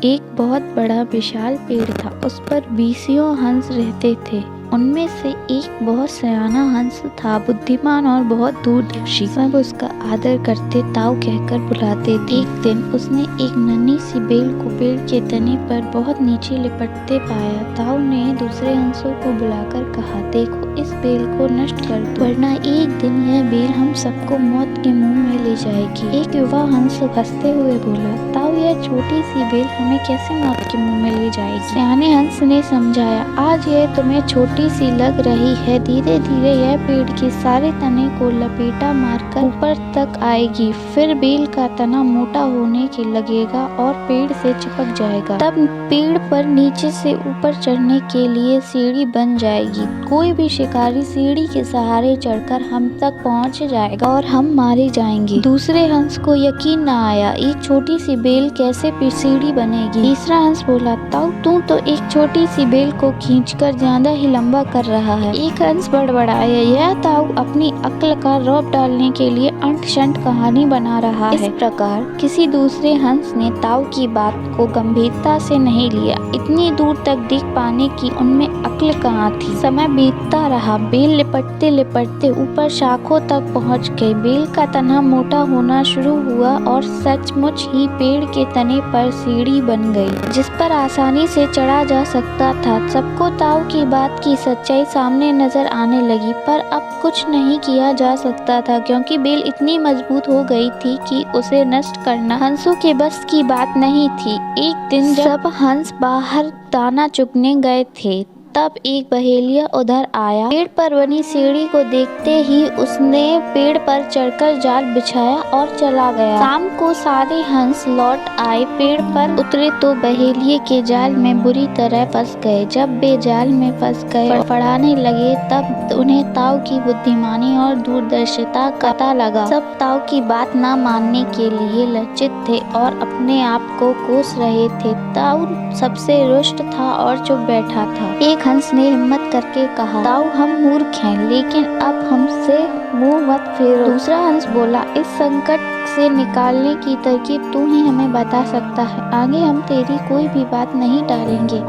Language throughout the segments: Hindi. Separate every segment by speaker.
Speaker 1: एक बहुत बड़ा विशाल पेड़ था। उस पर बीसियों हंस रहते थे। उनमें से एक बहुत सयाना हंस था, बुद्धिमान और बहुत दूरदर्शी। सब उसका आदर करते, ताऊ कहकर बुलाते थे। एक दिन उसने एक नन्ही सी बेल को पेड़ के तने पर बहुत नीचे लिपटते पाया। ताऊ ने दूसरे हंसों को बुलाकर कहा, देखो इस बेल को नष्ट कर दो, वरना एक दिन यह बेल हम सबको मौत के मुंह में ले जाएगी। एक युवा हंस हंसते हुए बोला, ताऊ यह छोटी सी बेल हमें कैसे मौत के मुंह में ले जाएगी। सयाने हंस ने समझाया, आज यह तुम्हें छोटी सी लग रही है, धीरे धीरे यह पेड़ के सारे तने को लपेटा मारकर ऊपर तक आएगी। फिर बेल का तना मोटा होने के लगेगा और पेड़ से चिपक जाएगा। तब पेड़ पर नीचे से ऊपर चढ़ने के लिए सीढ़ी बन जाएगी। कोई भी शिकारी सीढ़ी के सहारे चढ़कर हम तक पहुंच जाएगा और हम मारे जाएंगे। दूसरे हंस को यकीन न आया, एक छोटी सी बेल कैसे सीढ़ी बनेगी। तीसरा हंस बोला, ताऊ तू तो एक छोटी सी बेल को खींचकर ज्यादा ही लंबा कर रहा है। एक हंस बड़बड़ाया, यह ताऊ अपनी अक्ल का रौब डालने के लिए अंट शंट कहानी बना रहा है। इस प्रकार किसी दूसरे हंस ने ताऊ की बात को गंभीरता से नहीं लिया। इतनी दूर तक देख पाने की उनमें अक्ल कहाँ थी। समय बीतता रहा, बेल लिपटते लिपटते ऊपर शाखों तक पहुँच गई। बेल का तना मोटा होना शुरू हुआ और सचमुच ही पेड़ के तने पर सीढ़ी बन गई, जिस पर आसानी से चढ़ा जा सकता था। सबको ताऊ की बात की सच्चाई सामने नजर आने लगी, पर अब कुछ नहीं किया जा सकता था, क्योंकि बेल इतनी मजबूत हो गई थी कि उसे नष्ट करना हंसों के बस की बात नहीं थी। एक दिन जब सब हंस बाहर दाना चुगने गए थे, तब एक बहेलिया उधर आया। पेड़ पर बनी सीढ़ी को देखते ही उसने पेड़ पर चढ़कर जाल बिछाया और चला गया। शाम को सारे हंस लौट आए। पेड़ पर उतरे तो बहेलिये के जाल में बुरी तरह फंस गए। जब वे जाल में फंस गए, फड़फड़ाने लगे, तब उन्हें ताऊ की बुद्धिमानी और दूरदर्शिता का पता लगा। सब ताऊ की बात न मानने के लिए लज्जित थे और अपने आप को कोस रहे थे। ताऊ सबसे रुष्ट था और चुप बैठा था। एक हंस ने हिम्मत करके कहा, ताऊ हम मूर्ख हैं, लेकिन अब हमसे मुंह मत फेरो। दूसरा हंस बोला, इस संकट से निकालने की तरकीब तू ही हमें बता सकता है, आगे हम तेरी कोई भी बात नहीं टालेंगे।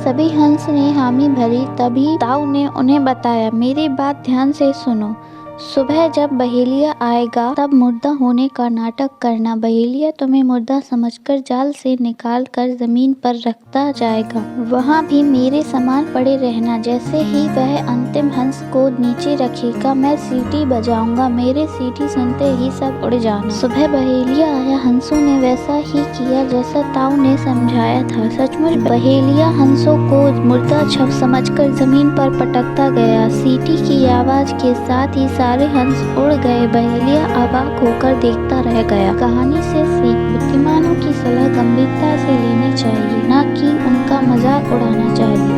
Speaker 1: सभी हंस ने हामी भरी। तभी ताऊ ने उन्हें बताया, मेरी बात ध्यान से सुनो। सुबह जब बहेलिया आएगा तब मुर्दा होने का नाटक करना। बहेलिया तुम्हें मुर्दा समझकर जाल से निकाल कर जमीन पर रखता जाएगा। वहाँ भी मेरे समान पड़े रहना। जैसे ही वह अंतिम हंस को नीचे रखेगा, मैं सीटी बजाऊंगा, मेरे सीटी सुनते ही सब उड़ जाना। सुबह बहेलिया आया। हंसों ने वैसा ही किया जैसा ताऊ ने समझाया था। सचमुच बहेलिया हंसों को मुर्दा छप समझकर जमीन पर पटकता गया। सीटी की आवाज के साथ ही सारे हंस उड़ गए। बहेलिया अवाक होकर देखता रह गया। कहानी से सीख, बुद्धिमानों की सलाह गंभीरता से लेनी चाहिए, न कि उनका मजाक उड़ाना चाहिए।